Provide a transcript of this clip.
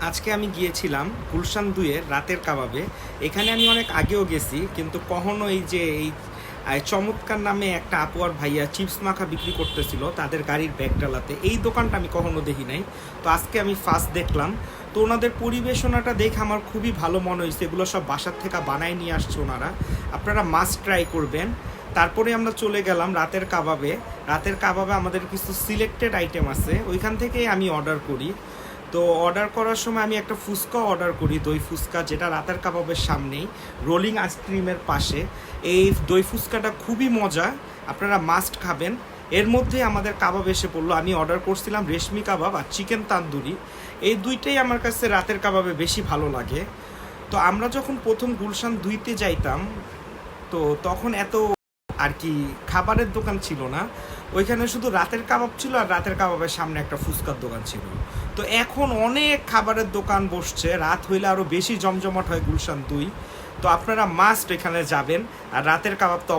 আজকে আমি গিয়েছিলাম গুলশান ২-এর রাতের কাবাবে। এখানে আমি অনেক আগেও গেছি, কিন্তু কখনো এই চমৎকার নামে একটা আপু আর ভাইয়া চিপস মাখা বিক্রি করতেছিল তাদের গাড়ির ব্যাগডালাতে, এই দোকানটা আমি কখনো দেখি নাই। তো আজকে আমি ফার্স্ট দেখলাম। তো ওনাদের পরিবেশনাটা দেখে আমার খুবই ভালো মনে হয়েছে। এগুলো সব বাসার থেকে বানায় নিয়ে আসছে ওনারা। আপনারা মাস্ট ট্রাই করবেন। তারপরে আমরা চলে গেলাম রাতের কাবাবে। রাতের কাবাবে আমাদের কিছু সিলেক্টেড আইটেম আছে, ওইখান থেকেই আমি অর্ডার করি। তো অর্ডার করার সময় আমি একটা ফুচকা অর্ডার করি, দই ফুচকা, যেটা রাতের কাবাবের সামনেই রোলিং আইসক্রিমের পাশে। এই দই ফুচকাটা খুবই মজা, আপনারা মাস্ট খাবেন। এর মধ্যে আমাদের কাবাব এসে পড়লো। আমি অর্ডার করছিলাম রেশমি কাবাব আর চিকেন তান্দুরি। এই দুইটাই আমার কাছে রাতের কাবাবে বেশি ভালো লাগে। তো আমরা যখন প্রথম গুলশান ২-তে যাইতাম, তো তখন এত আর কি খাবারের দোকান ছিল না। ওইখানে শুধু রাতের কাবাব ছিল আর রাতের কাবাবের সামনে একটা ফুচকার দোকান ছিল। তো এখন অনেক খাবারের দোকান বসছে, রাত হইলে আরও বেশি জমজমাট হয় গুলশান ২। তো আপনারা মাস্ট এখানে যাবেন। আর রাতের কাবাব তো